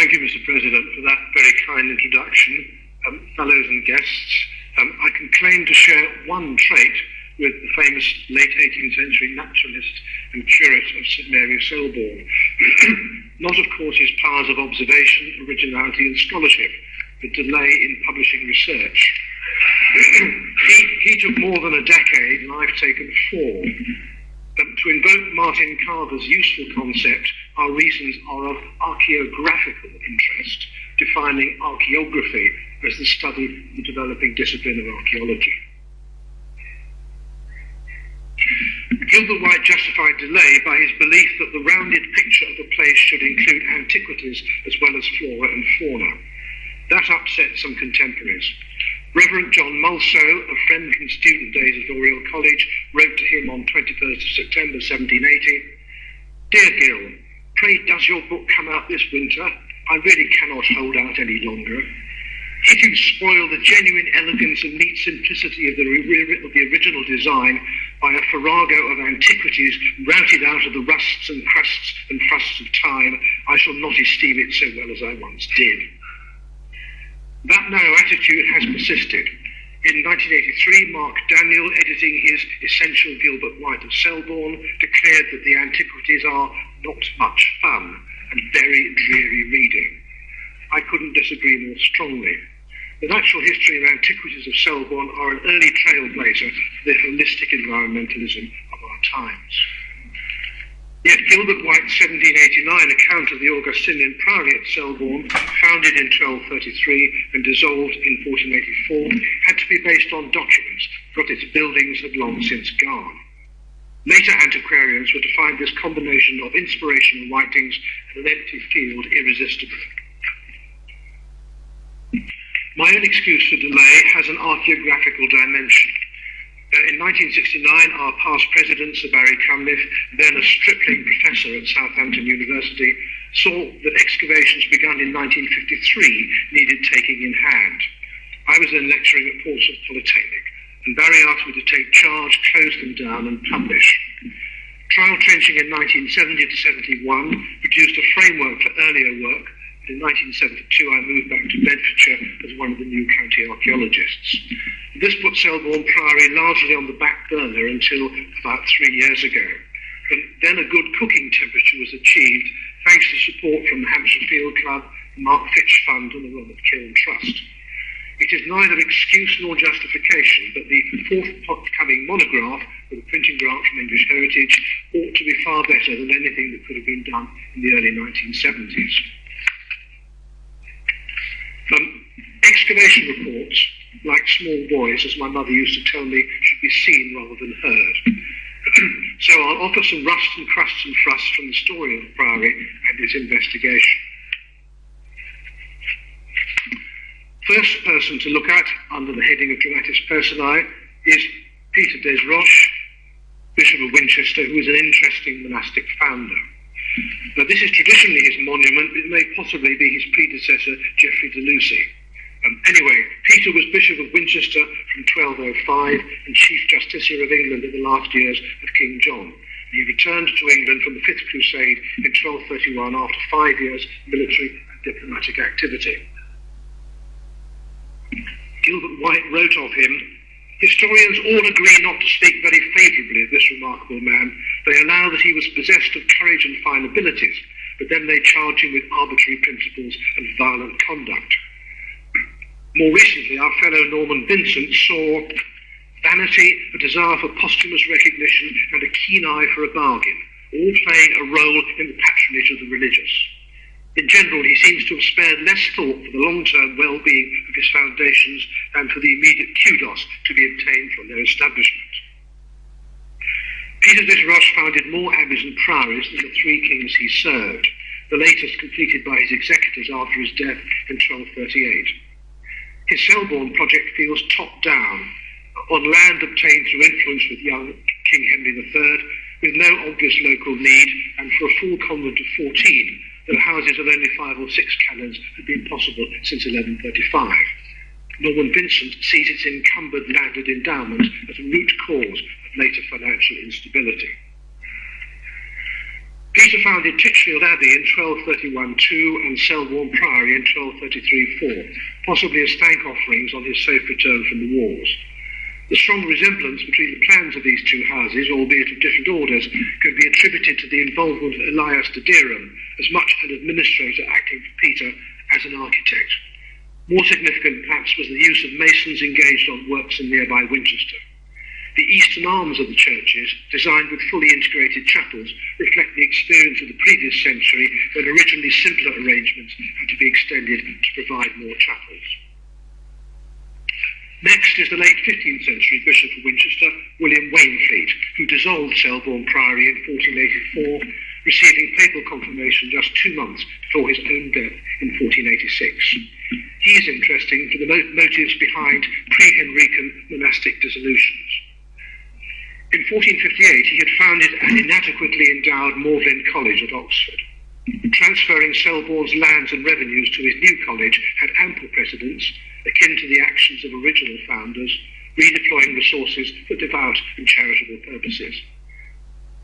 Thank you, Mr. President, for that very kind introduction. Fellows and guests, I can claim to share one trait with the famous late 18th century naturalist and curate of St Mary of Selborne. Not, of course, his powers of observation, originality and scholarship, but delay in publishing research. He took more than a decade, and I've taken 4. To invoke Martin Carver's useful concept, our reasons are of archaeographical interest, defining archaeography as the study of the developing discipline of archaeology. Gilbert White justified delay by his belief that the rounded picture of a place should include antiquities as well as flora and fauna. That upset some contemporaries. Reverend John Mulso, a friend from student days at Oriel College, wrote to him on 21st of September 1780, "Dear Gil, pray does your book come out this winter? I really cannot hold out any longer. If you spoil the genuine elegance and neat simplicity of the original design by a farrago of antiquities routed out of the rusts and crusts and frusts of time, I shall not esteem it so well as I once did." That narrow attitude has persisted. In 1983, Mark Daniel, editing his Essential Gilbert White of Selborne, declared that the antiquities are not much fun and very dreary reading. I couldn't disagree more strongly. The natural history and antiquities of Selborne are an early trailblazer for the holistic environmentalism of our times. Yet Gilbert White's 1789 account of the Augustinian Priory at Selborne, founded in 1233 and dissolved in 1484, had to be based on documents, but its buildings had long since gone. Later antiquarians were to find this combination of inspirational writings and an empty field irresistible. My own excuse for delay has an archaeographical dimension. In 1969, our past president, Sir Barry Cunliffe, then a stripling professor at Southampton University, saw that excavations begun in 1953 needed taking in hand. I was then lecturing at Portsmouth Polytechnic, and Barry asked me to take charge, close them down, and publish. Trial trenching in 1970 to 71 produced a framework for earlier work. In 1972, I moved back to Bedfordshire as one of the new county archaeologists. This put Selborne Priory largely on the back burner until about 3 years ago. But then a good cooking temperature was achieved thanks to support from the Hampshire Field Club, the Mark Fitch Fund and the Robert Kiln Trust. It is neither excuse nor justification, but the forthcoming monograph, with a printing grant from English Heritage, ought to be far better than anything that could have been done in the early 1970s. Excavation reports, like small boys, as my mother used to tell me, should be seen rather than heard. So I'll offer some rusts and crusts and frusts from the story of the Priory and its investigation. First person to look at, under the heading of Dramatis Personae, is Peter des Roches, Bishop of Winchester, who is an interesting monastic founder. Now, this is traditionally his monument, but it may possibly be his predecessor, Geoffrey de Lucy. Anyway, Peter was Bishop of Winchester from 1205 and Chief Justiciar of England in the last years of King John. He returned to England from the Fifth Crusade in 1231 after 5 years military and diplomatic activity. Gilbert White wrote of him, "Historians all agree not to speak very favourably of this remarkable man. They allow that he was possessed of courage and fine abilities, but then they charge him with arbitrary principles and violent conduct." More recently, our fellow Norman Vincent saw vanity, a desire for posthumous recognition, and a keen eye for a bargain, all playing a role in the patronage of the religious. In general, he seems to have spared less thought for the long-term well-being of his foundations than for the immediate kudos to be obtained from their establishment. Peter des Roches founded more abbeys and priories than the 3 kings he served, the latest completed by his executors after his death in 1238. His Selborne project feels top-down, on land obtained through influence with young King Henry III, with no obvious local need, and for a full convent of 14, though houses of only 5 or 6 canons had been possible since 1135. Norman Vincent sees its encumbered landed endowment as a root cause of later financial instability. Peter founded Titchfield Abbey in 1231-2 and Selborne Priory in 1233-4, possibly as thank offerings on his safe return from the wars. The strong resemblance between the plans of these two houses, albeit of different orders, could be attributed to the involvement of Elias de Dereham, as much an administrator acting for Peter as an architect. More significant, perhaps, was the use of masons engaged on works in nearby Winchester. The eastern arms of the churches, designed with fully integrated chapels, reflect the experience of the previous century when originally simpler arrangements had to be extended to provide more chapels. Next is the late 15th century Bishop of Winchester, William Waynfleet, who dissolved Selborne Priory in 1484, receiving papal confirmation just 2 months before his own death in 1486. He is interesting for the motives behind pre-Henrican monastic dissolutions. In 1458, he had founded an inadequately endowed Magdalen College at Oxford. Transferring Selborne's lands and revenues to his new college had ample precedence, akin to the actions of original founders, redeploying resources for devout and charitable purposes.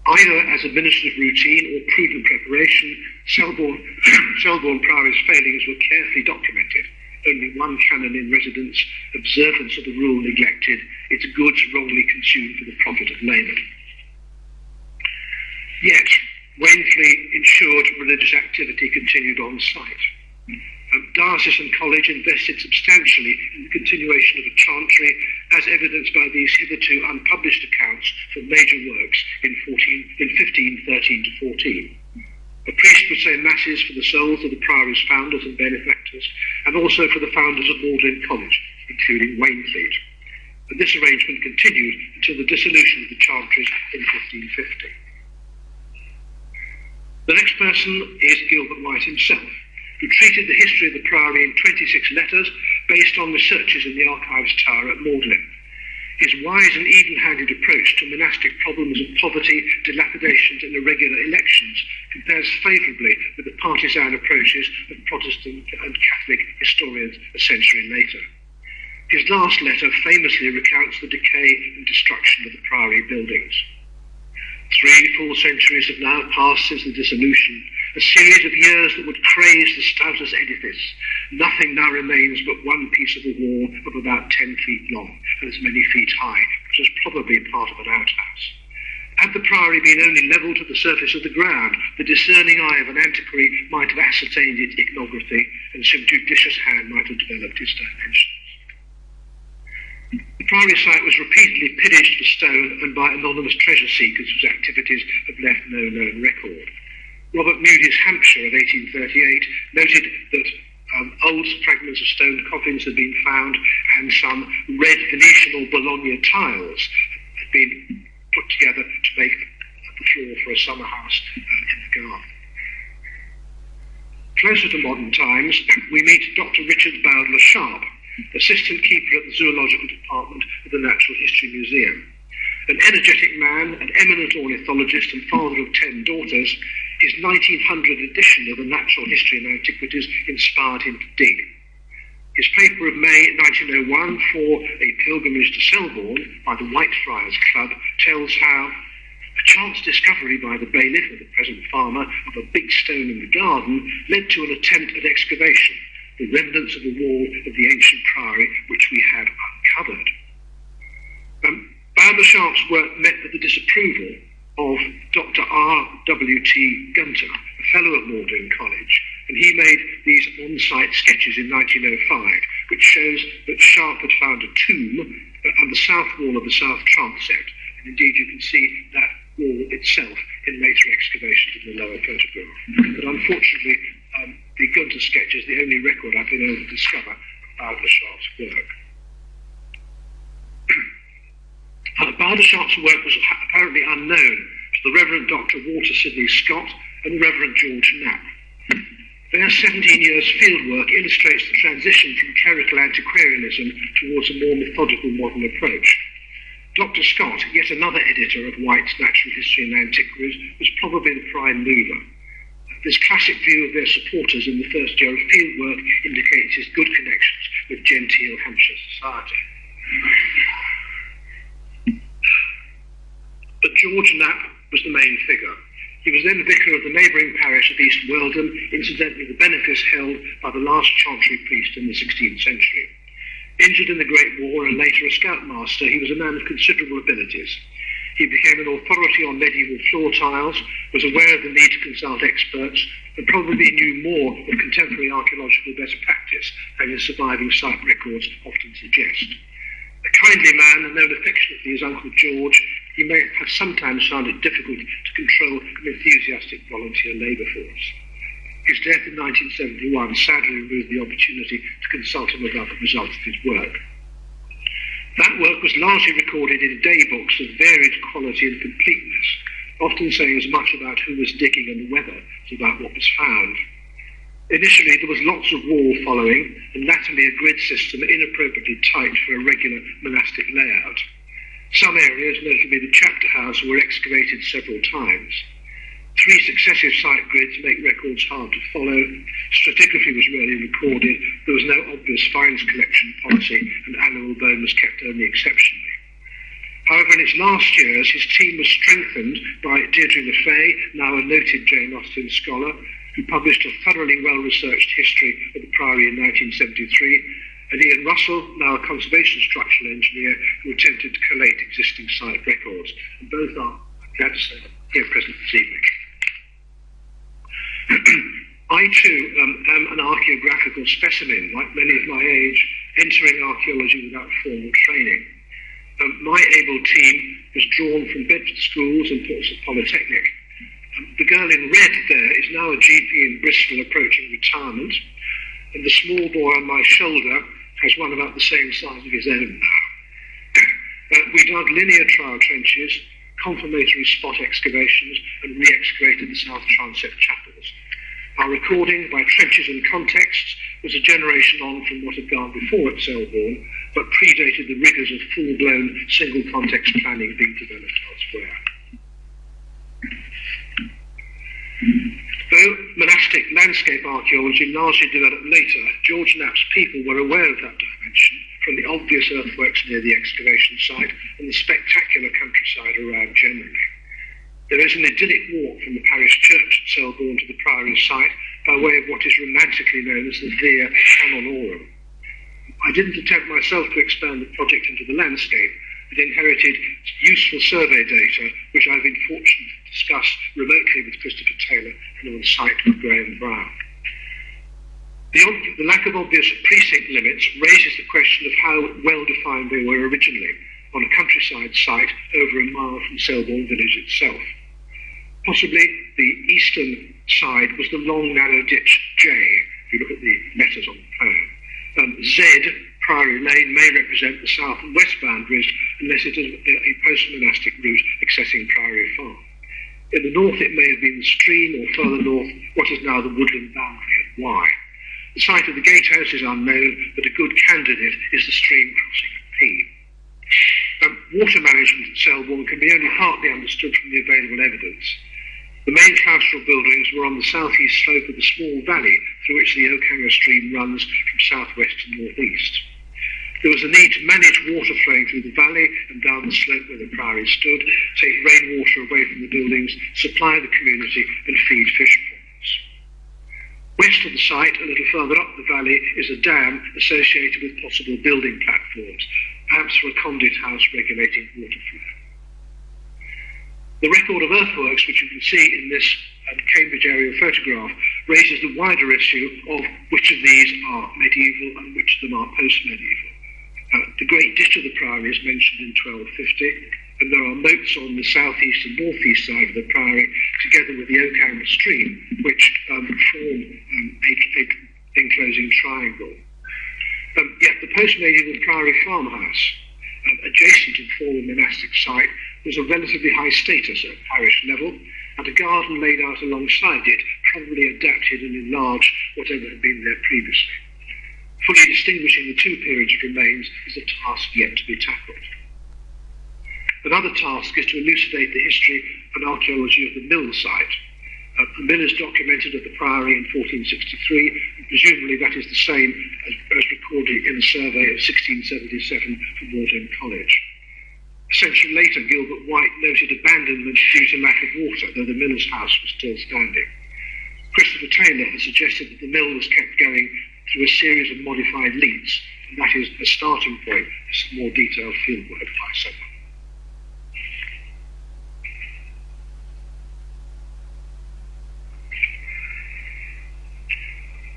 Either as administrative routine or prudent preparation, Selborne Priory's failings were carefully documented. Only one canon in residence, observance of the rule neglected, its goods wrongly consumed for the profit of laymen. Yet, Waynfleet ensured religious activity continued on site. Diocesan College invested substantially in the continuation of a chantry, as evidenced by these hitherto unpublished accounts from major works in 1513-14. A priest would say masses for the souls of the Priory's founders and benefactors, and also for the founders of Magdalen College, including Waynfleet. And this arrangement continued until the dissolution of the chantries in 1550. The next person is Gilbert White himself, who treated the history of the Priory in 26 letters based on researches in the Archives Tower at Magdalen. His wise and even-handed approach to monastic problems of poverty, dilapidations and irregular elections compares favourably with the partisan approaches of Protestant and Catholic historians a century later. His last letter famously recounts the decay and destruction of the Priory buildings. 3 full centuries have now passed since the dissolution, a series of years that would craze the stoutest edifice. Nothing now remains but one piece of a wall of about 10 feet long and as many feet high, which was probably part of an outhouse. Had the Priory been only levelled to the surface of the ground, the discerning eye of an antiquary might have ascertained its iconography, and some judicious hand might have developed its dimensions. The Priory site was repeatedly pillaged for stone and by anonymous treasure seekers whose activities have left no known record. Robert Moody's Hampshire of 1838 noted that old fragments of stone coffins had been found, and some red Venetian or Bologna tiles had been put together to make the floor for a summer house in the garden. Closer to modern times, we meet Dr. Richard Bowdler Sharp, assistant keeper at the Zoological Department of the Natural History Museum. An energetic man, an eminent ornithologist and father of 10 daughters, his 1900 edition of the Natural History and Antiquities inspired him to dig. His paper of May 1901 for A Pilgrimage to Selborne by the Whitefriars Club tells how a chance discovery by the bailiff of the present farmer of a big stone in the garden led to an attempt at excavation, the remnants of the wall of the ancient priory which we had uncovered. Bowdler Sharp's work met with the disapproval of Dr. R.W.T. Gunter, a fellow at Magdalen College, and he made these on-site sketches in 1905, which shows that Sharp had found a tomb on the south wall of the south transept, and indeed you can see that wall itself in later excavations in the lower photograph. But unfortunately, the Gunter sketch is the only record I've been able to discover of Bowdler Sharp's work. Bowdler Sharp's work was apparently unknown to the Reverend Dr. Walter Sidney Scott and the Reverend George Knapp. Their 17 years fieldwork illustrates the transition from clerical antiquarianism towards a more methodical modern approach. Dr. Scott, yet another editor of White's Natural History and Antiquities, was probably the prime mover. This classic view of their supporters in the first year of fieldwork indicates his good connections with genteel Hampshire society. But George Knapp was the main figure. He was then vicar of the neighbouring parish of East Weldon, incidentally the benefice held by the last chantry priest in the 16th century. Injured in the Great War and later a scoutmaster, he was a man of considerable abilities. He became an authority on medieval floor tiles, was aware of the need to consult experts, and probably knew more of contemporary archaeological best practice than his surviving site records often suggest. A kindly man and known affectionately as Uncle George, he may have sometimes found it difficult to control an enthusiastic volunteer labour force. His death in 1971 sadly removed the opportunity to consult him about the results of his work. That work was largely recorded in day books of varied quality and completeness, often saying as much about who was digging and the weather as about what was found. Initially, there was lots of wall following, and latterly a grid system inappropriately tight for a regular monastic layout. Some areas, notably the chapter house, were excavated several times. 3 successive site grids make records hard to follow. Stratigraphy was rarely recorded. There was no obvious finds collection policy, and animal bone was kept only exceptionally. However, in its last years, his team was strengthened by Deirdre Lefay, now a noted Jane Austen scholar, who published a thoroughly well-researched history of the Priory in 1973, and Ian Russell, now a conservation structural engineer, who attempted to collate existing site records. And both are, I'm glad to say, here present this evening. I too am an archaeographical specimen, like many of my age, entering archaeology without formal training. My able team was drawn from Bedford schools and Portsmouth Polytechnic. The girl in red there is now a GP in Bristol approaching retirement, and the small boy on my shoulder has one about the same size of his own now. We dug linear trial trenches, confirmatory spot excavations, and re-excavated the South Transept chapels. Our recording by trenches and contexts was a generation on from what had gone before at Selborne, but predated the rigours of full-blown single-context planning being developed elsewhere. Though monastic landscape archaeology largely developed later, George Knapp's people were aware of that dimension from the obvious earthworks near the excavation site and the spectacular countryside around generally. There is an idyllic walk from the parish church at Selborne to the Priory site by way of what is romantically known as the Via Canonorum. I didn't attempt myself to expand the project into the landscape, but inherited useful survey data, which I've been fortunate to discuss remotely with Christopher Taylor and on site with Graham Brown. The lack of obvious precinct limits raises the question of how well defined they were originally on a countryside site over a mile from Selborne village itself. Possibly the eastern side was the long narrow ditch J, if you look at the letters on the plan. Z, Priory Lane, may represent the south and west boundaries unless it is a post-monastic route accessing Priory Farm. In the north it may have been the stream, or further north what is now the woodland boundary at Y. The site of the gatehouse is unknown, but a good candidate is the stream crossing at P. Water management at Selborne can be only partly understood from the available evidence. The main claustral buildings were on the southeast slope of the small valley through which the Oakhanger stream runs from southwest to northeast. There was a need to manage water flowing through the valley and down the slope where the Priory stood, take rainwater away from the buildings, supply the community and feed fish ponds. West of the site, a little further up the valley, is a dam associated with possible building platforms, perhaps for a conduit house regulating water flow. The record of earthworks, which you can see in this Cambridge aerial photograph, raises the wider issue of which of these are medieval and which of them are post-medieval. The Great Ditch of the Priory is mentioned in 1250, and there are moats on the southeast and northeast side of the Priory, together with the Oakhanger stream, which form an enclosing triangle. Yet the post-medieval Priory farmhouse, adjacent to the former monastic site, was of relatively high status at parish level, and a garden laid out alongside it probably adapted and enlarged whatever had been there previously. Fully distinguishing the two periods of remains is a task yet to be tackled. Another task is to elucidate the history and archaeology of the mill site. The mill is documented at the Priory in 1463, and presumably that is the same as recorded in the survey of 1677 from Magdalen College. A century later, Gilbert White noted abandonment due to lack of water, though the miller's house was still standing. Christopher Taylor has suggested that the mill was kept going through a series of modified leads, and that is a starting point for some more detailed fieldwork by someone.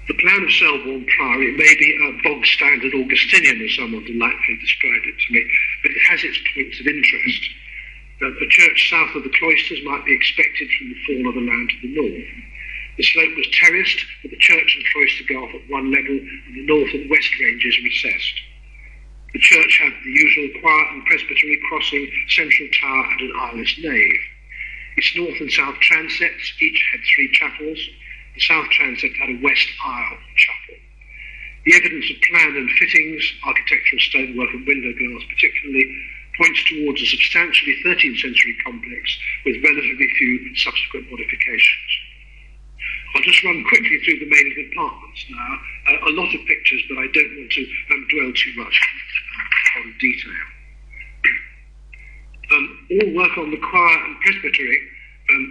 The plan of Selborne Priory may be a bog-standard Augustinian, as someone delightfully described it to me, but it has its points of interest. A church south of the cloisters might be expected from the fall of the land to the north. The slope was terraced, with the church and cloister gulf at one level and the north and west ranges recessed. The church had the usual choir and presbytery crossing, central tower and an aisleless nave. Its north and south transepts each had 3 chapels. The south transept had a west aisle chapel. The evidence of plan and fittings, architectural stonework and window glass particularly, points towards a substantially 13th century complex with relatively few subsequent modifications. I'll just run quickly through the main compartments now. A lot of pictures, but I don't want to dwell too much on detail. All work on the choir and presbytery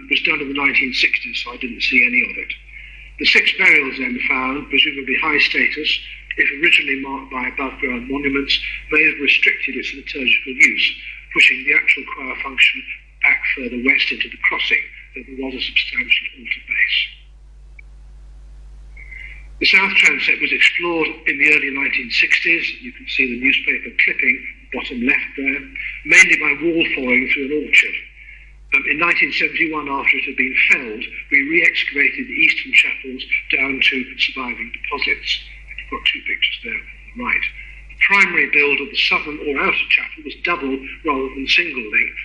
was done in the 1960s, so I didn't see any of it. The 6 burials then found, presumably high status, if originally marked by above-ground monuments, may have restricted its liturgical use, pushing the actual choir function back further west into the crossing, though there was a substantial altar base. The south transept was explored in the early 1960s. You can see the newspaper clipping, bottom left there, mainly by wall following through an orchard. In 1971, after it had been felled, we re-excavated the eastern chapels down to surviving deposits. You've got 2 pictures there on the right. The primary build of the southern or outer chapel was double rather than single length,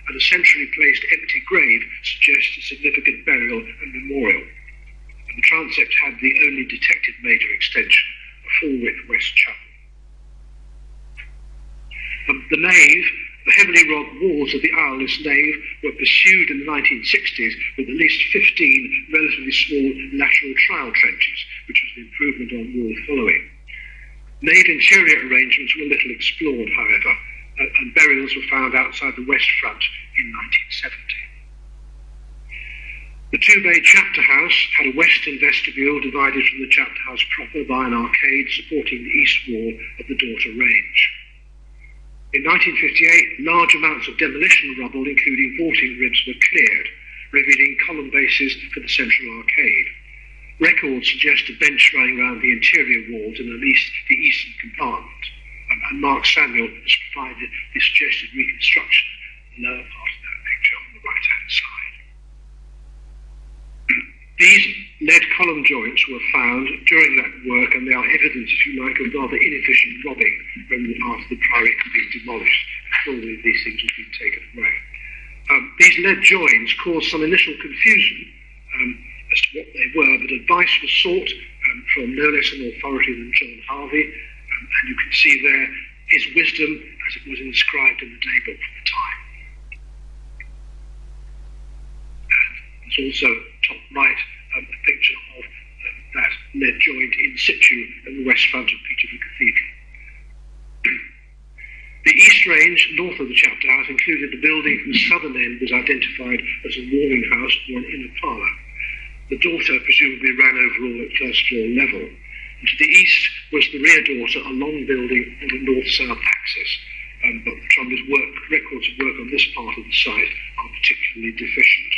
and a centrally placed empty grave suggests a significant burial and memorial. And the transept had the only detected major extension, a full-width west chapel. The nave, the heavily robbed walls of the aisleless nave were pursued in the 1960s with at least 15 relatively small lateral trial trenches, which was an improvement on wall following. Nave interior arrangements were little explored, however, and burials were found outside the west front in 1970. The 2-bay chapter house had a western vestibule divided from the chapter house proper by an arcade supporting the east wall of the daughter range. In 1958, large amounts of demolition rubble, including vaulting ribs, were cleared, revealing column bases for the central arcade. Records suggest a bench running around the interior walls in at least the eastern compartment, and Mark Samuel has provided the suggested reconstruction in the lower part of that picture on the right-hand side. These lead column joints were found during that work, and they are evidence, if you like, of rather inefficient robbing when after the priory had been demolished, before these things had been taken away. These lead joins caused some initial confusion as to what they were, but advice was sought from no less an authority than John Harvey, and you can see there his wisdom as it was inscribed in the daybook for the time. And there's also, top right, a picture of that lead joint in situ in the west front of Peterborough Cathedral. The east range, north of the chapter house, included the building whose southern end was identified as a warming house or an inner parlour. The daughter presumably ran overall at first floor level. And to the east was the rear daughter, a long building on the north-south axis. But the trouble is, records of work on this part of the site are particularly deficient.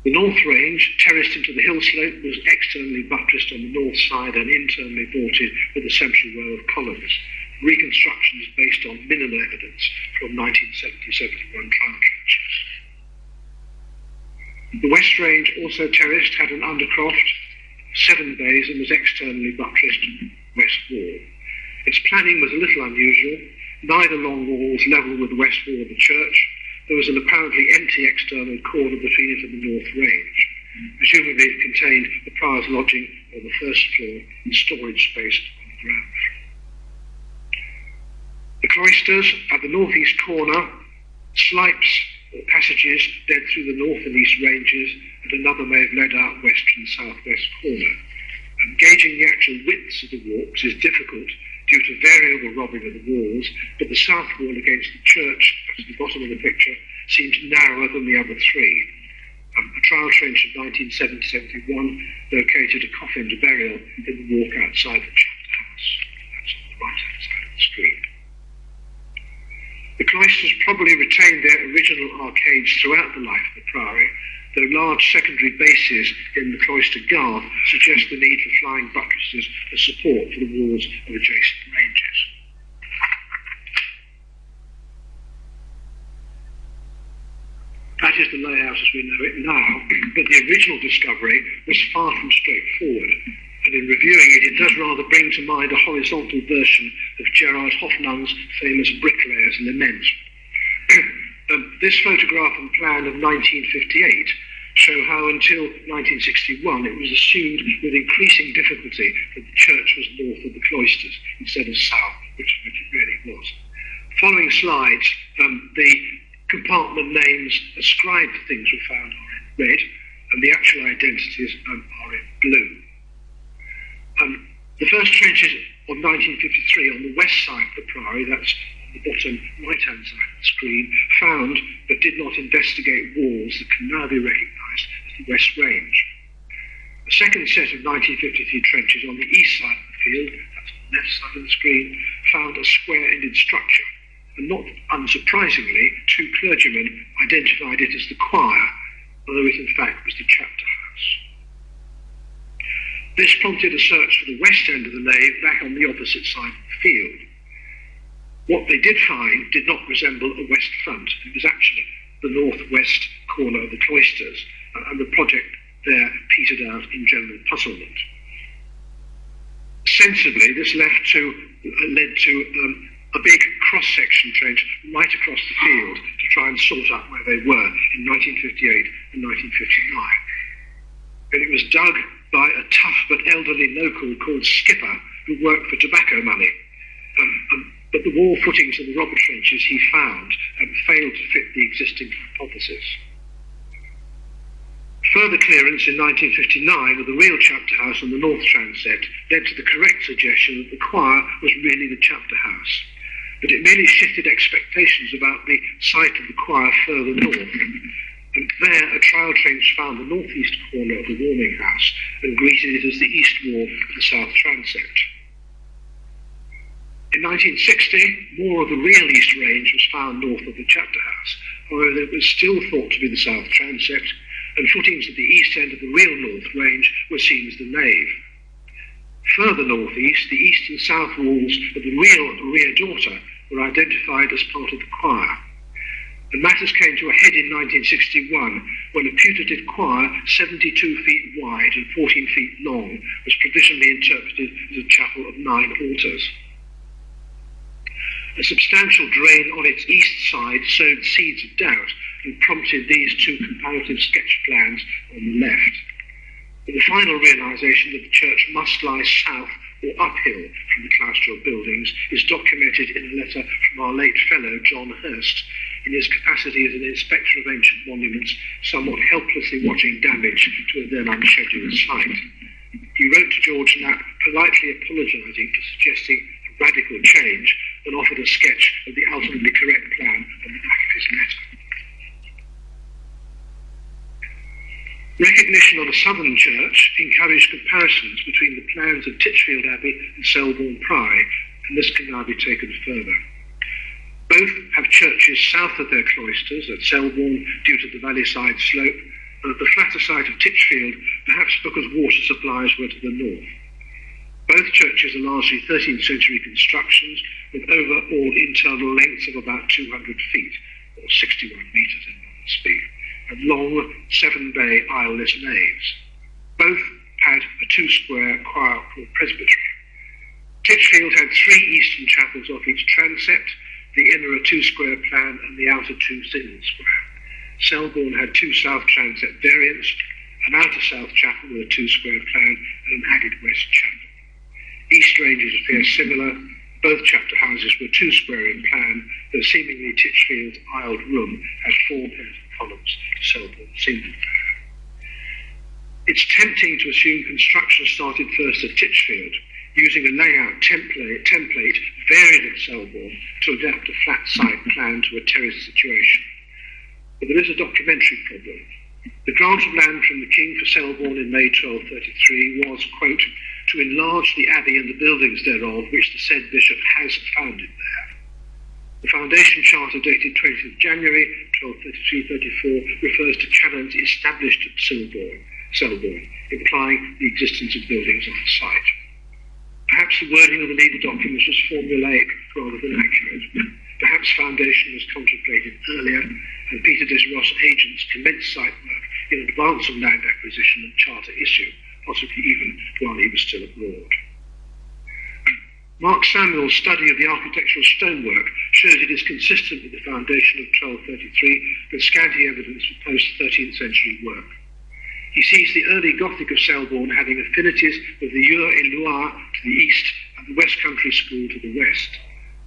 The north range, terraced into the hill slope, was externally buttressed on the north side and internally vaulted with a central row of columns. Reconstruction is based on minimal evidence from 1970-71 trial trenches. The west range, also terraced, had an undercroft, 7 bays, and was externally buttressed west wall. Its planning was a little unusual. Neither long walls level with the west wall of the church. There was an apparently empty external corner between it and the north range. Presumably it contained the prior's lodging on the first floor and storage space on the ground floor. The cloisters at the northeast corner, slipes or passages led through the north and east ranges, and another may have led out west from the southwest corner. Gauging the actual widths of the walks is difficult due to variable robbing of the walls, but the south wall against the church, at the bottom of the picture, seems narrower than the other three. A trial trench of 1970-71 located a coffin to burial in the walk outside the chapter house. That's on the right-hand side of the screen. The cloisters probably retained their original arcades throughout the life of the priory, though large secondary bases in the cloister garth suggest the need for flying buttresses as support for the walls of adjacent ranges. That is the layout as we know it now, but the original discovery was far from straightforward, and in reviewing it, it does rather bring to mind a horizontal version of Gerard Hoffnung's famous bricklayer's lament. This photograph and plan of 1958 show how until 1961 it was assumed with increasing difficulty that the church was north of the cloisters instead of south, which it really was. Following slides, the compartment names ascribed to things were found are in red, and the actual identities are in blue. The first trenches of 1953 on the west side of the Priory, that's on the bottom right-hand side of the screen, found but did not investigate walls that can now be recognised as the West Range. The second set of 1953 trenches on the east side of the field, that's on the left side of the screen, found a square-ended structure, and not unsurprisingly, two clergymen identified it as the choir, although it in fact was the chapter house. This prompted a search for the west end of the nave back on the opposite side of the field. What they did find did not resemble a west front. It was actually the northwest corner of the cloisters, and the project there petered out in general puzzlement. Sensibly, this led to a big cross-section trench right across the field to try and sort out where they were in 1958 and 1959. And it was dug by a tough but elderly local called Skipper, who worked for tobacco money. But the wall footings of the robber trenches he found failed to fit the existing hypothesis. Further clearance in 1959 of the real chapter house on the north transept led to the correct suggestion that the choir was really the chapter house, but it merely shifted expectations about the site of the choir further north. And there, a trial trench found the northeast corner of the warming house and greeted it as the east wall of the south transept. In 1960, more of the real east range was found north of the chapter house. However, it was still thought to be the south transept, and footings at the east end of the real north range were seen as the nave. Further northeast, the east and south walls of the real rear dorter were identified as part of the choir. And matters came to a head in 1961 when a putative choir 72 feet wide and 14 feet long was provisionally interpreted as a chapel of 9 altars. A substantial drain on its east side sowed seeds of doubt and prompted these two comparative sketch plans on the left. But the final realisation that the church must lie south or uphill from the claustral buildings is documented in a letter from our late fellow John Hurst in his capacity as an inspector of ancient monuments, somewhat helplessly watching damage to a then unscheduled site. He wrote to George Knapp politely apologising for suggesting a radical change and offered a sketch of the ultimately correct plan on the back of his letter. Recognition of a southern church encouraged comparisons between the plans of Titchfield Abbey and Selborne Priory, and this can now be taken further. Both have churches south of their cloisters, at Selborne due to the valley-side slope, and at the flatter side of Titchfield, perhaps because water supplies were to the north. Both churches are largely 13th century constructions, with overall internal lengths of about 200 feet, or 61 metres in modern speed, and long 7-bay aisleless naves. Both had a 2-square choir or presbytery. Titchfield had 3 eastern chapels off each transept, the inner a 2-square plan and the outer 2 single square. Selborne had 2 south transept variants, an outer south chapel with a 2-square plan and an added west chapel. East ranges appear similar. Both chapter houses were 2-square in plan, though seemingly Titchfield's aisled room had 4 pairs of columns to Selborne's single pair. It's tempting to assume construction started first at Titchfield. using a layout template varied at Selborne to adapt a flat side plan to a terrace situation. But there is a documentary problem. The grant of land from the King for Selborne in May 1233 was, quote, to enlarge the abbey and the buildings thereof, which the said bishop has founded there. The foundation charter dated 20th January 1233-34 refers to canons established at Selborne, implying the existence of buildings on the site. Perhaps the wording of the legal documents was formulaic rather than accurate. Perhaps foundation was contemplated earlier, and Peter Desros agents commenced site work in advance of land acquisition and charter issue, possibly even while he was still abroad. Mark Samuel's study of the architectural stonework shows it is consistent with the foundation of 1233, but scanty evidence for post-13th century work. He sees the early Gothic of Selborne having affinities with the Eure-et-Loire to the east and the West Country School to the west.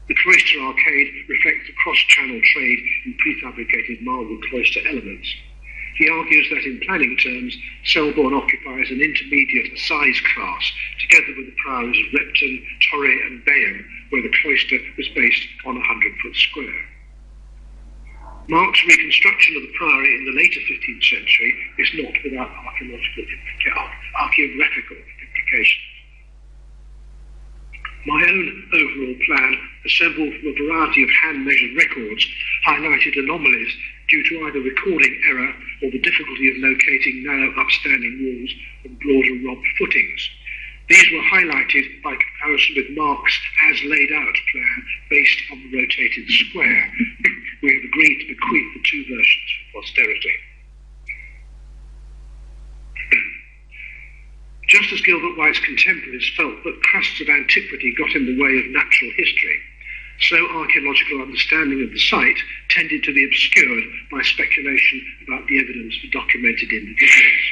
The cloister arcade reflects the cross-channel trade in prefabricated marble cloister elements. He argues that in planning terms, Selborne occupies an intermediate size class, together with the priories of Repton, Torre and Bayham, where the cloister was based on a 100-foot square. Mark's reconstruction of the priory in the later 15th century is not without archaeographical implications. My own overall plan, assembled from a variety of hand-measured records, highlighted anomalies due to either recording error or the difficulty of locating narrow upstanding walls and broader robbed footings. These were highlighted by comparison with Mark's as-laid-out plan based on the rotated square. We have agreed to bequeath the two versions for posterity. Just as Gilbert White's contemporaries felt that crusts of antiquity got in the way of natural history, so archaeological understanding of the site tended to be obscured by speculation about the evidence for documented individuals.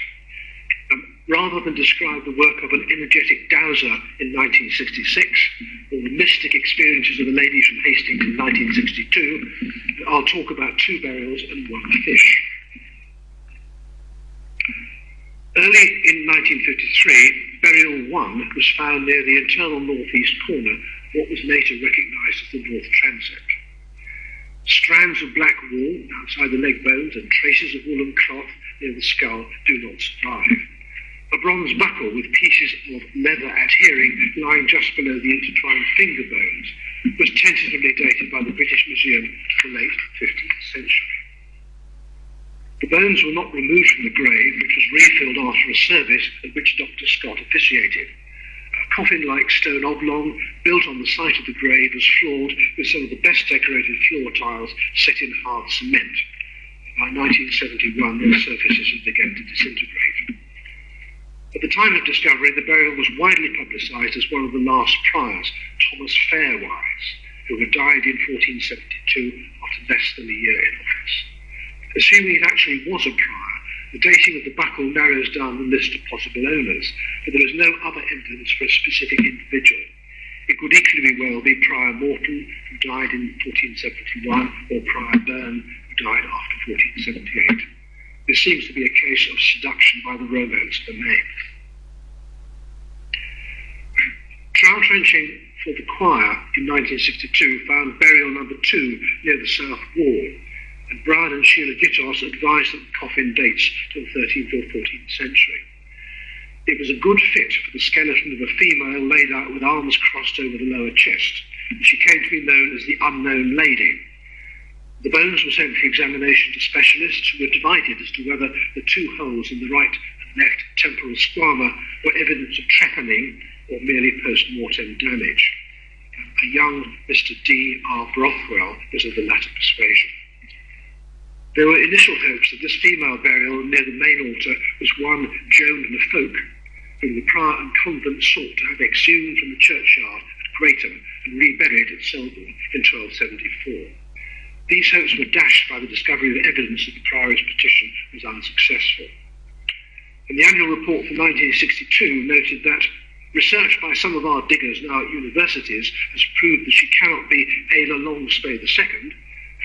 Rather than describe the work of an energetic dowser in 1966, or the mystic experiences of a lady from Hastings in 1962, I'll talk about two burials and one fish. Early in 1953, burial 1 was found near the internal northeast corner of what was later recognised as the North Transept. Strands of black wool outside the leg bones and traces of woolen cloth near the skull do not survive. A bronze buckle with pieces of leather adhering lying just below the intertwined finger bones was tentatively dated by the British Museum to the late 15th century. The bones were not removed from the grave, which was refilled after a service at which Dr. Scott officiated. A coffin-like stone oblong built on the site of the grave was floored with some of the best decorated floor tiles set in hard cement. By 1971, their surfaces had begun to disintegrate. At the time of discovery, the burial was widely publicised as one of the last priors, Thomas Fairwise, who had died in 1472 after less than a year in office. Assuming it actually was a prior, the dating of the buckle narrows down the list of possible owners, but there is no other evidence for a specific individual. It could equally well be Prior Morton, who died in 1471, or Prior Byrne, who died after 1478. This seems to be a case of seduction by the romance of the name. Trowel trenching for the choir in 1962 found burial number 2 near the south wall, and Brian and Sheila Gittos advised that the coffin dates to the 13th or 14th century. It was a good fit for the skeleton of a female laid out with arms crossed over the lower chest, and she came to be known as the Unknown Lady. The bones were sent for examination to specialists who were divided as to whether the two holes in the right and left temporal squama were evidence of trepanning or merely post-mortem damage. A young Mr. D. R. Brothwell was of the latter persuasion. There were initial hopes that this female burial near the main altar was one Joan Lefolk, whom the prior and convent sought to have exhumed from the churchyard at Greatham and reburied at Selborne in 1274. These hopes were dashed by the discovery of evidence that the Priory's petition was unsuccessful. And the annual report for 1962 noted that research by some of our diggers now at universities has proved that she cannot be Ayla Longspay II,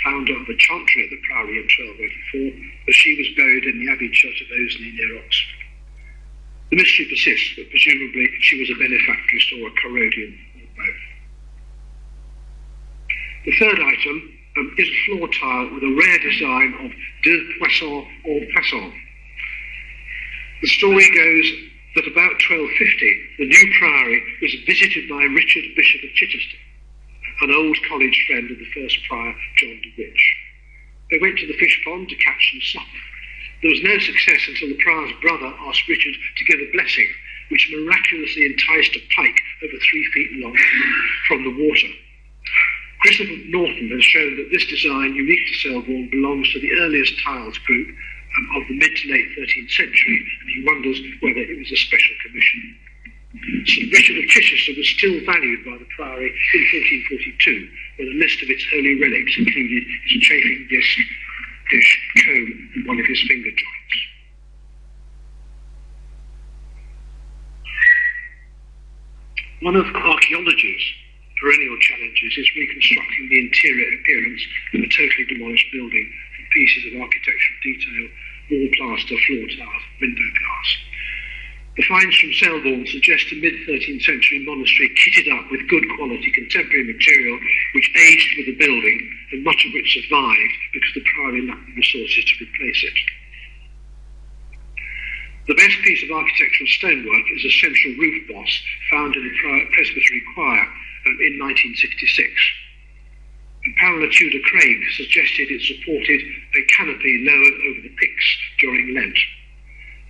founder of a chantry at the Priory in 1284, as she was buried in the Abbey Church of Oseley near Oxford. The mystery persists, but presumably she was a benefactress or a Corrodian, or both. The third item is a floor tile with a rare design of de poisson or passant. The story goes that about 1250, the new priory was visited by Richard, Bishop of Chichester, an old college friend of the first prior, John de Witch. They went to the fish pond to catch some supper. There was no success until the prior's brother asked Richard to give a blessing, which miraculously enticed a pike over 3 feet long from the water. Christopher Norton has shown that this design, unique to Selborne, belongs to the earliest tiles group of the mid to late 13th century, and he wonders whether it was a special commission. St Richard of Chichester was still valued by the Priory in 1442, when a list of its holy relics included his chafing dish, comb, and one of his finger joints. One of archaeology's perennial challenges is reconstructing the interior appearance of a totally demolished building from pieces of architectural detail, wall plaster, floor tiles, window glass. The finds from Selborne suggest a mid-13th century monastery kitted up with good quality contemporary material which aged with the building, and much of which survived because the priory lacked the resources to replace it. The best piece of architectural stonework is a central roof boss found in the presbytery choir in 1966. And Pamela Tudor Craig suggested it supported a canopy lowered over the pyx during Lent.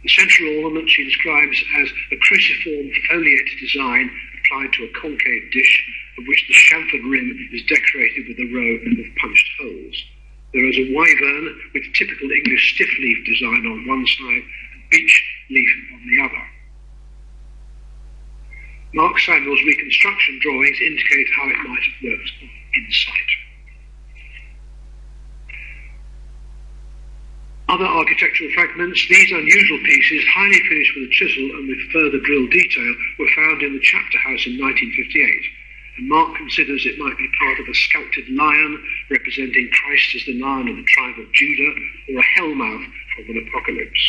The central ornament she describes as a cruciform foliate design applied to a concave dish, of which the chamfered rim is decorated with a row of punched holes. There is a wyvern with typical English stiff leaf design on one side and beech leaf on the other. Mark Samuel's reconstruction drawings indicate how it might have worked in sight. Other architectural fragments, these unusual pieces, highly finished with a chisel and with further drilled detail, were found in the chapter house in 1958, and Mark considers it might be part of a sculpted lion representing Christ as the Lion of the tribe of Judah, or a hellmouth from an apocalypse.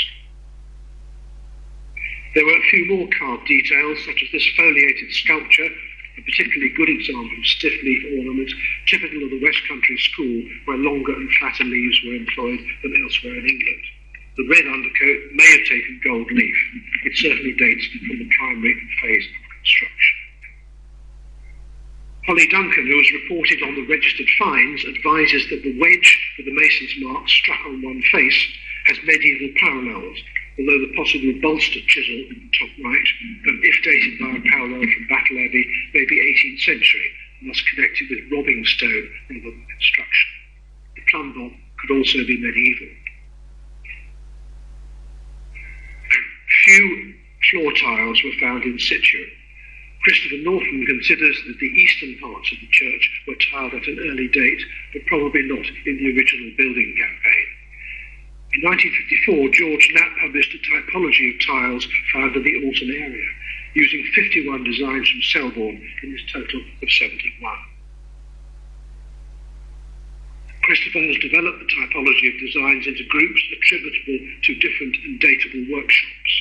There were a few more carved details, such as this foliated sculpture, a particularly good example of stiff leaf ornament, typical of the West Country school, where longer and flatter leaves were employed than elsewhere in England. The red undercoat may have taken gold leaf. It certainly dates from the primary phase of construction. Holly Duncan, who has reported on the registered finds, advises that the wedge with the mason's mark struck on one face has medieval parallels, although the possible bolstered chisel in the top right, if dated by a parallel from Battle Abbey, may be 18th century, and thus connected with robbing stone rather than construction. The plumb bob could also be medieval. Few floor tiles were found in situ. Christopher Norton considers that the eastern parts of the church were tiled at an early date, but probably not in the original building campaign. In 1954, George Knapp published a typology of tiles found in the Alton area, using 51 designs from Selborne in his total of 71. Christopher has developed the typology of designs into groups attributable to different and datable workshops.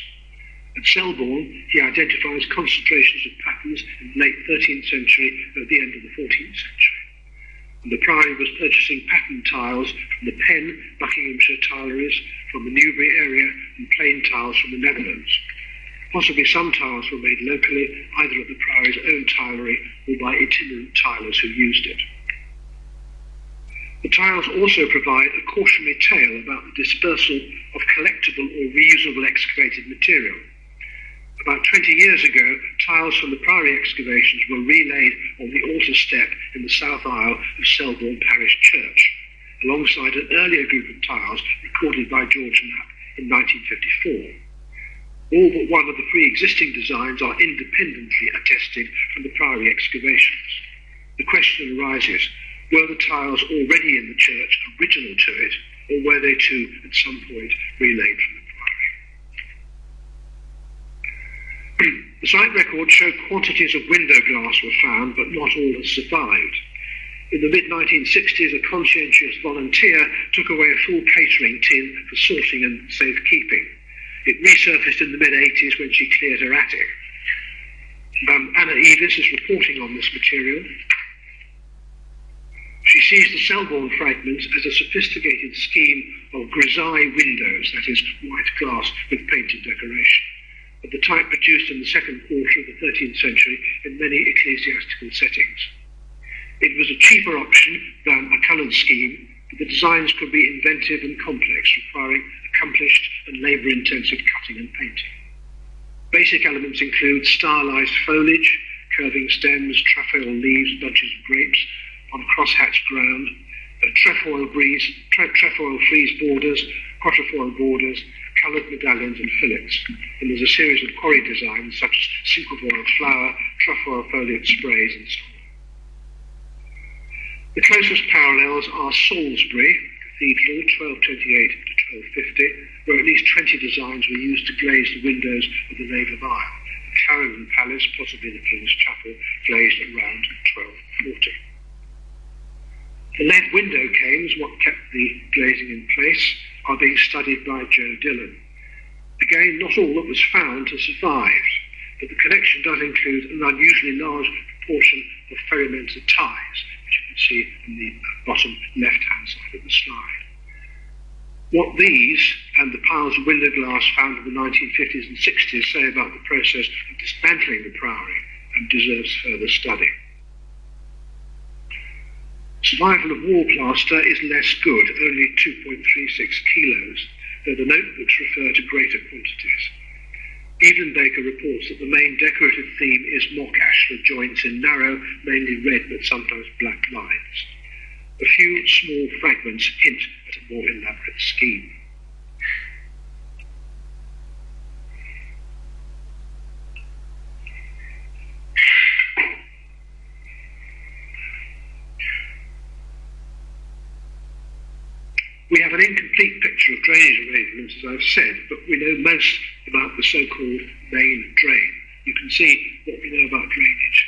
At Selborne, he identifies concentrations of patterns in the late 13th century and at the end of the 14th century. And the Priory was purchasing pattern tiles from the Penn, Buckinghamshire tileries, from the Newbury area, and plain tiles from the Netherlands. Possibly some tiles were made locally, either at the Priory's own tilery or by itinerant tilers who used it. The tiles also provide a cautionary tale about the dispersal of collectible or reusable excavated material. About 20 years ago, tiles from the Priory excavations were relaid on the altar step in the south aisle of Selborne Parish Church, alongside an earlier group of tiles recorded by George Knapp in 1954. All but one of the pre-existing designs are independently attested from the Priory excavations. The question arises, were the tiles already in the church original to it, or were they too, at some point, relayed from the Priory? The site records show quantities of window glass were found, but not all has survived. In the mid-1960s, a conscientious volunteer took away a full catering tin for sorting and safekeeping. It resurfaced in the mid-80s when she cleared her attic. Anna Evis is reporting on this material. She sees the Selborne fragments as a sophisticated scheme of grisaille windows, that is, white glass with painted decoration, of the type produced in the second quarter of the 13th century in many ecclesiastical settings. It was a cheaper option than a coloured scheme, but the designs could be inventive and complex, requiring accomplished and labour-intensive cutting and painting. Basic elements include stylised foliage, curving stems, trefoil leaves, bunches of grapes on cross-hatched ground, trefoil frieze borders, quatrefoil borders, coloured medallions and fillets. And there's a series of quarry designs such as cinquefoil flower, trefoil foliage sprays and so on. The closest parallels are Salisbury Cathedral, 1228 to 1250, where at least 20 designs were used to glaze the windows of the nave of aisle. The Clarendon Palace, possibly the King's Chapel, glazed around 1240. The lead window cames, what kept the glazing in place, are being studied by Joe Dillon. Again, not all that was found has survived, but the collection does include an unusually large proportion of ferramented ties, which you can see in the bottom left-hand side of the slide. What these and the piles of window glass found in the 1950s and 60s say about the process of dismantling the Priory deserves further study. Survival of wall plaster is less good, only 2.36 kilos, though the notebooks refer to greater quantities. Evelyn Baker reports that the main decorative theme is mock ash with joints in narrow, mainly red but sometimes black lines. A few small fragments hint at a more elaborate scheme. We have an incomplete picture of drainage arrangements, as I've said, but we know most about the so-called main drain. You can see what we know about drainage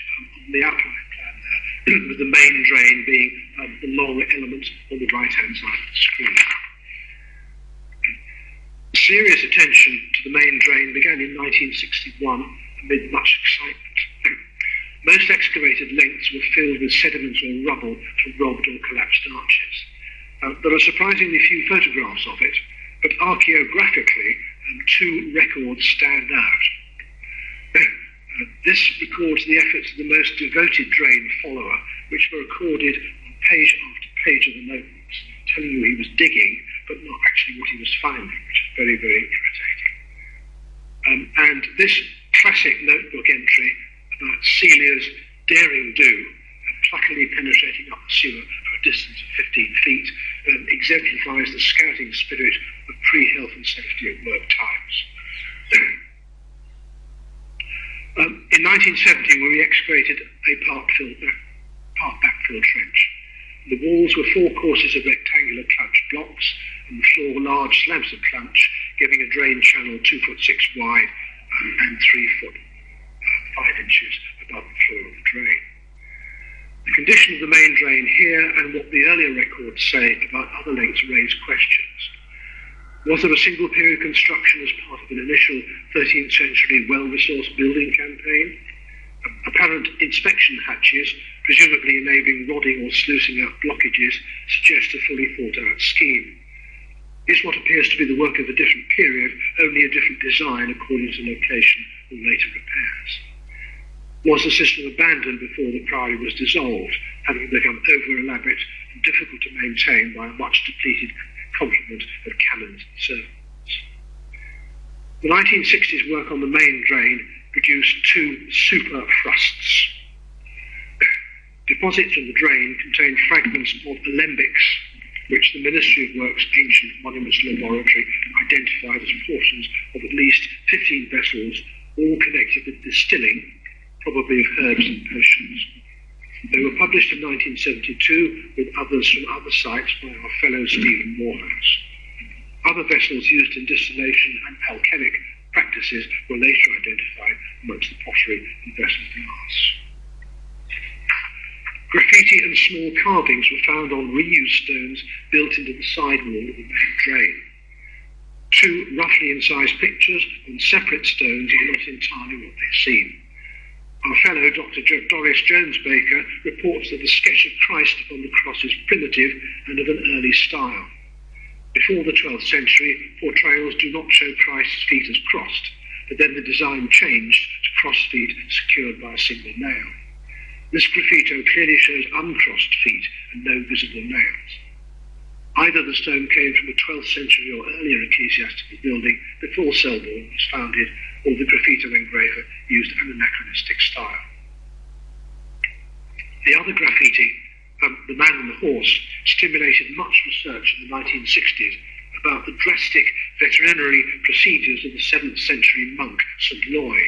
on the outline plan there, with the main drain being the long element on the right-hand side of the screen. Serious attention to the main drain began in 1961 amid much excitement. Most excavated lengths were filled with sediments or rubble from robbed or collapsed arches. There are surprisingly few photographs of it, but archaeographically, two records stand out. This records the efforts of the most devoted drain follower, which were recorded on page after page of the notebooks, telling you he was digging, but not actually what he was finding, which is very, very irritating. And this classic notebook entry about Celia's daring do, pluckily penetrating up the sewer for a distance of 15 feet, exemplifies the scouting spirit of pre-health and safety at work times. In 1970, we re-excavated a part backfill trench. The walls were 4 courses of rectangular clunch blocks, and the floor large slabs of clunch, giving a drain channel 2 foot 6 wide and 3 foot 5 inches above the floor of the drain. The condition of the main drain here and what the earlier records say about other lengths raise questions. Was there a single period construction as part of an initial 13th century well-resourced building campaign? Apparent inspection hatches, presumably enabling rodding or sluicing out blockages, suggest a fully thought-out scheme. Is what appears to be the work of a different period only a different design according to location or later repairs? Was the system abandoned before the Priory was dissolved, having become over-elaborate and difficult to maintain by a much-depleted complement of canons and servants? The 1960s work on the main drain produced 2 super frusts. Deposits in the drain contained fragments of alembics, which the Ministry of Works' Ancient Monuments Laboratory identified as portions of at least 15 vessels, all connected with distilling, probably of herbs and potions. They were published in 1972 with others from other sites by our fellow Stephen Morehouse. Other vessels used in distillation and alchemic practices were later identified amongst the pottery and vessel glass. Graffiti and small carvings were found on reused stones built into the side wall of the main drain. Two roughly incised pictures on separate stones are not entirely what they seem. Our fellow Dr. Doris Jones-Baker reports that the sketch of Christ upon the cross is primitive and of an early style. Before the 12th century, portrayals do not show Christ's feet as crossed, but then the design changed to crossed feet secured by a single nail. This graffito clearly shows uncrossed feet and no visible nails. Either the stone came from a 12th century or earlier ecclesiastical building before Selborne was founded, or the graffito engraver used an anachronistic style. The other graffiti, The Man and the Horse, stimulated much research in the 1960s about the drastic veterinary procedures of the 7th century monk St. Loy.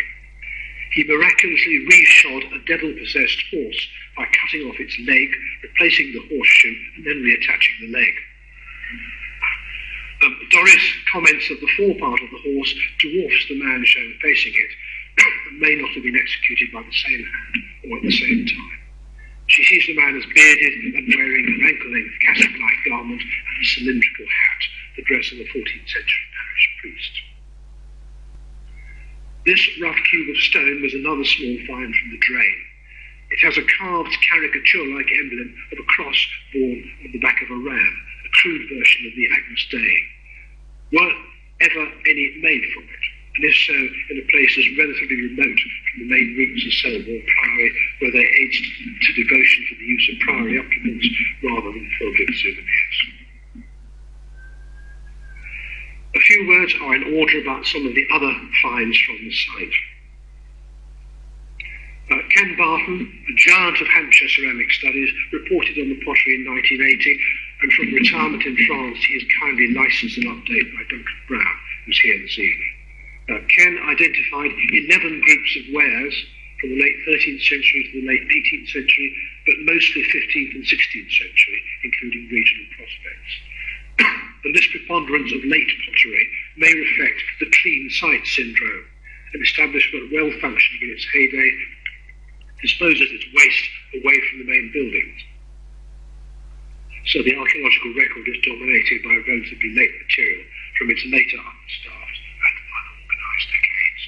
He miraculously reshod a devil-possessed horse by cutting off its leg, replacing the horseshoe, and then reattaching the leg. Doris comments that the forepart of the horse dwarfs the man shown facing it, and may not have been executed by the same hand or at the same time. She sees the man as bearded and wearing an ankle-length cassock-like garment and a cylindrical hat, the dress of a 14th century parish priest. This rough cube of stone was another small find from the drain. It has a carved caricature-like emblem of a cross borne on the back of a ram, a crude version of the Agnus Dei. Were ever any made from it? And if so, in a place as relatively remote from the main routes of Selborne Priory, where they aged to devotion for the use of priory occupants rather than pilgrim souvenirs. A few words are in order about some of the other finds from the site. Ken Barton, a giant of Hampshire ceramic studies, reported on the pottery in 1980, and from retirement in France he is kindly licensed an update by Duncan Brown, who's here this evening. Ken identified 11 groups of wares from the late 13th century to the late 18th century, but mostly 15th and 16th century, including regional prospects. The list preponderance of late pottery may reflect the clean site syndrome, an establishment well functioning in its heyday disposes its waste away from the main buildings. So the archaeological record is dominated by relatively late material from its later understaffed and unorganised decades.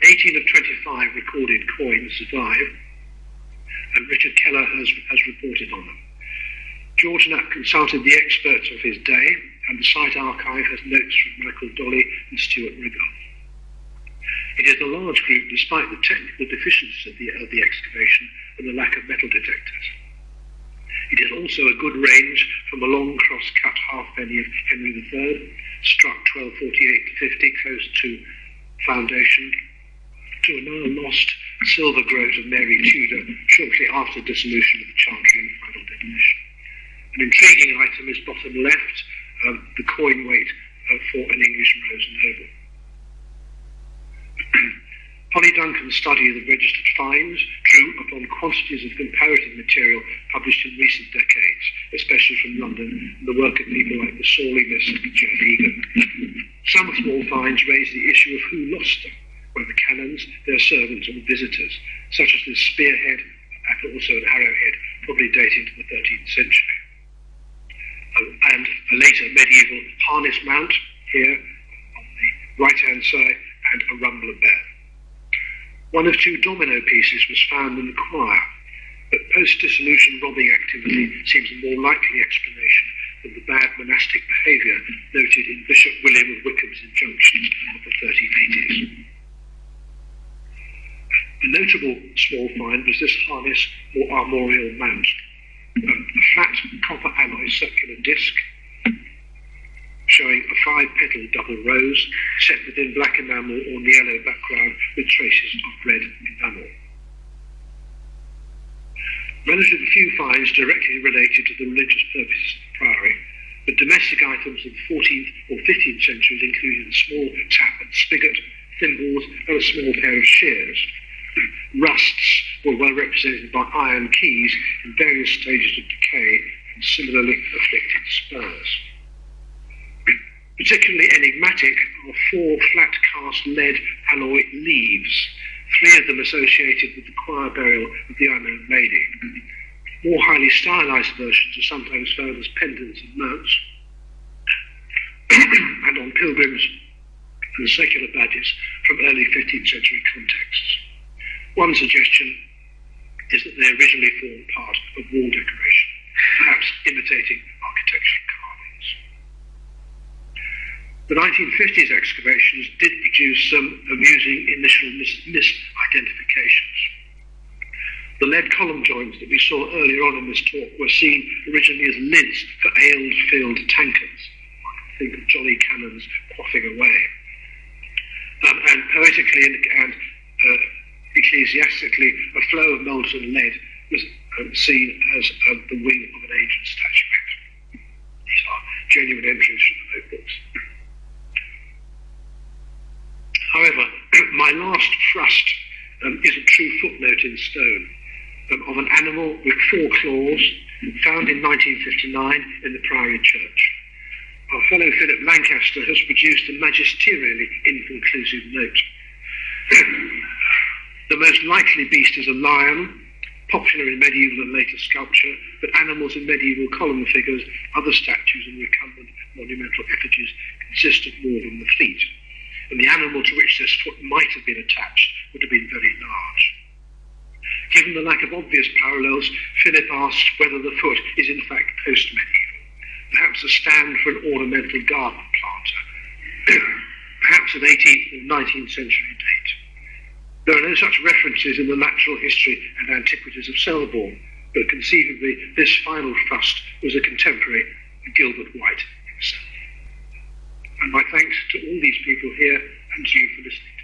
18 of 25 recorded coins survive, and Richard Keller has reported on them. George Knapp consulted the experts of his day, and the site archive has notes from Michael Dolly and Stuart Rigoff. It is a large group despite the technical deficiencies of the excavation and the lack of metal detectors. It is also a good range from a long cross-cut halfpenny of Henry III, struck 1248-50 close to foundation, to a now lost silver groat of Mary Tudor shortly after dissolution of the Chantry and final demolition. An intriguing item is bottom left, the coin weight for an English rose noble. Polly Duncan's study of the registered finds drew upon quantities of comparative material published in recent decades, especially from London, and the work of people like the sorely missed Joan Egan. Some small finds raise the issue of who lost them, whether canons, their servants, or visitors, such as this spearhead and also an arrowhead, probably dating to the 13th century. And a later medieval harness mount here on the right-hand side, and a rumbler bell. One of two domino pieces was found in the choir, but post-dissolution robbing activity seems a more likely explanation than the bad monastic behaviour noted in Bishop William of Wyckham's injunctions of the 1380s. A notable small find was this harness or armorial mount, a flat copper alloy circular disc showing a 5-petal double rose set within black enamel on the yellow background with traces of red enamel. Relatively few finds directly related to the religious purposes of the priory, but domestic items of the 14th or 15th centuries included a small tap and spigot, thimbles, and a small pair of shears. Rusts were well represented by iron keys in various stages of decay and similarly afflicted spurs. Particularly enigmatic are 4 flat-cast lead alloy leaves, 3 of them associated with the choir burial of the unknown lady. More highly stylised versions are sometimes found as pendants and mounts, and on pilgrims and secular badges from early 15th century contexts. One suggestion is that they originally formed part of wall decoration, perhaps imitating architectural carvings. The 1950s excavations did produce some amusing initial misidentifications. The lead column joints that we saw earlier on in this talk were seen originally as lids for ale-filled tankards. One can think of jolly cannons quaffing away. And poetically and ecclesiastically, a flow of molten lead was seen as the wing of an ancient statuette. These are genuine entries from the notebooks. However, my last frust is a true footnote in stone of an animal with 4 claws found in 1959 in the Priory church. Our fellow Philip Lancaster has produced a magisterially inconclusive note. The most likely beast is a lion, popular in medieval and later sculpture, but animals in medieval column figures, other statues and recumbent monumental effigies consist of more than the feet, and the animal to which this foot might have been attached would have been very large. Given the lack of obvious parallels, Philip asks whether the foot is in fact post-medieval, perhaps a stand for an ornamental garden planter, perhaps of 18th or 19th century date. There are no such references in the natural history and antiquities of Selborne, but conceivably this final frust was a contemporary of Gilbert White himself. And my thanks to all these people here and to you for listening.